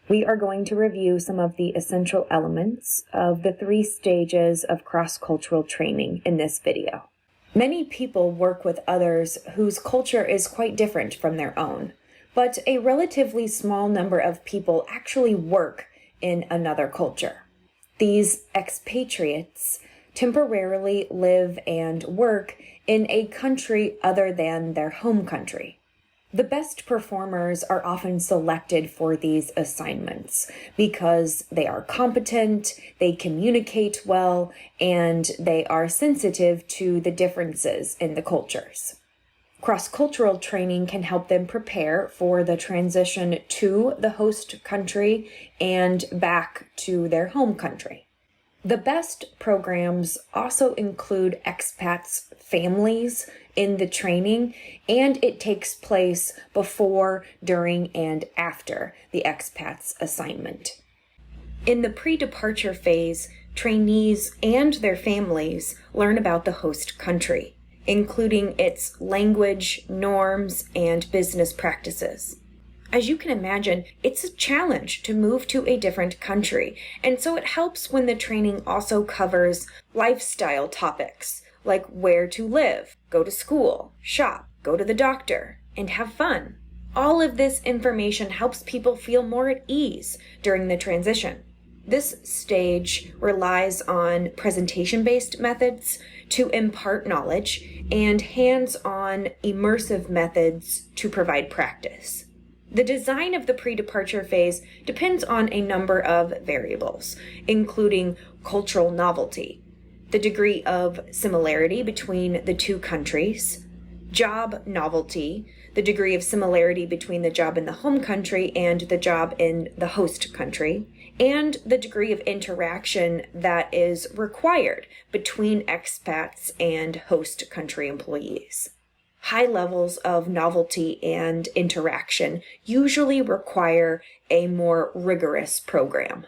We are going to review some of the essential elements of the 3 stages of cross-cultural training in this video. Many people work with others whose culture is quite different from their own, but a relatively small number of people actually work in another culture. These expatriates temporarily live and work in a country other than their home country. The best performers are often selected for these assignments because they are competent, they communicate well, and they are sensitive to the differences in the cultures. Cross-cultural training can help them prepare for the transition to the host country and back to their home country. The best programs also include expats' families in the training, and it takes place before, during, and after the expat's assignment. In the pre-departure phase, trainees and their families learn about the host country, including its language, norms, and business practices. As you can imagine, it's a challenge to move to a different country, and so it helps when the training also covers lifestyle topics, like where to live, go to school, shop, go to the doctor, and have fun. All of this information helps people feel more at ease during the transition. This stage relies on presentation-based methods to impart knowledge and hands-on immersive methods to provide practice. The design of the pre-departure phase depends on a number of variables, including cultural novelty, the degree of similarity between the 2 countries, job novelty, the degree of similarity between the job in the home country and the job in the host country, and the degree of interaction that is required between expats and host country employees. High levels of novelty and interaction usually require a more rigorous program.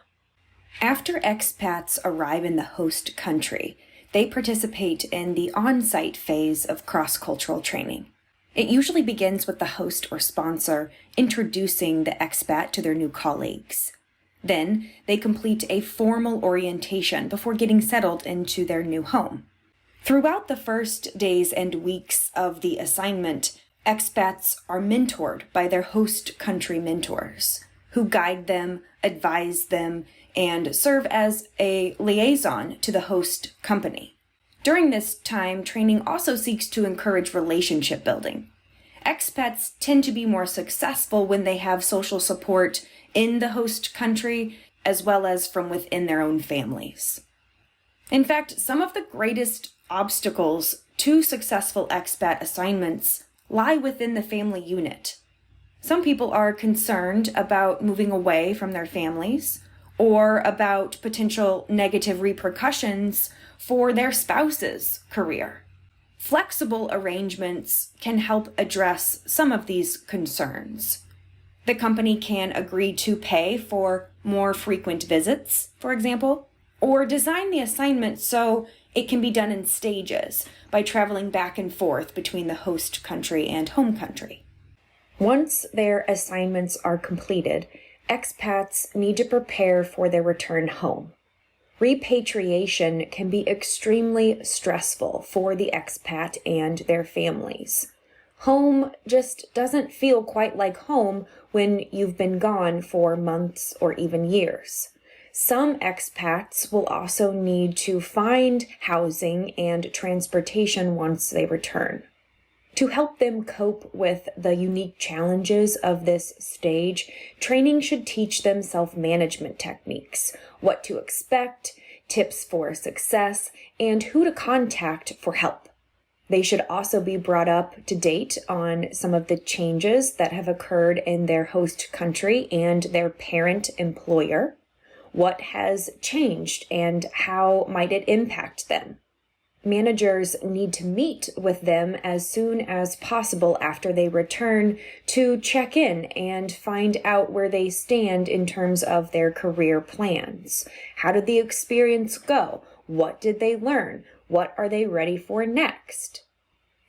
After expats arrive in the host country, they participate in the on-site phase of cross-cultural training. It usually begins with the host or sponsor introducing the expat to their new colleagues. Then they complete a formal orientation before getting settled into their new home. Throughout the first days and weeks of the assignment, expats are mentored by their host country mentors, who guide them, advise them, and serve as a liaison to the host company. During this time, training also seeks to encourage relationship building. Expats tend to be more successful when they have social support in the host country, as well as from within their own families. In fact, some of the greatest obstacles to successful expat assignments lie within the family unit. Some people are concerned about moving away from their families or about potential negative repercussions for their spouse's career. Flexible arrangements can help address some of these concerns. The company can agree to pay for more frequent visits, for example, or design the assignment so it can be done in stages by traveling back and forth between the host country and home country. Once their assignments are completed, expats need to prepare for their return home. Repatriation can be extremely stressful for the expat and their families. Home just doesn't feel quite like home when you've been gone for months or even years. Some expats will also need to find housing and transportation once they return. To help them cope with the unique challenges of this stage, training should teach them self-management techniques, what to expect, tips for success, and who to contact for help. They should also be brought up to date on some of the changes that have occurred in their host country and their parent employer. What has changed and how might it impact them? Managers need to meet with them as soon as possible after they return to check in and find out where they stand in terms of their career plans. How did the experience go? What did they learn? What are they ready for next?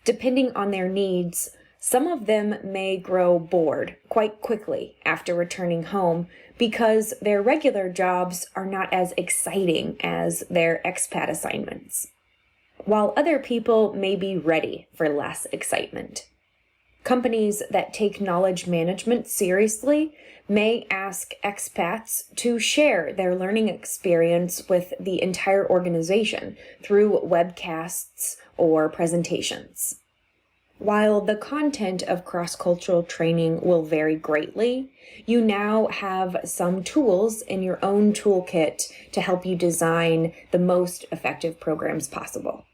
Depending on their needs, some of them may grow bored quite quickly after returning home because their regular jobs are not as exciting as their expat assignments, while other people may be ready for less excitement. Companies that take knowledge management seriously may ask expats to share their learning experience with the entire organization through webcasts or presentations. While the content of cross-cultural training will vary greatly, you now have some tools in your own toolkit to help you design the most effective programs possible.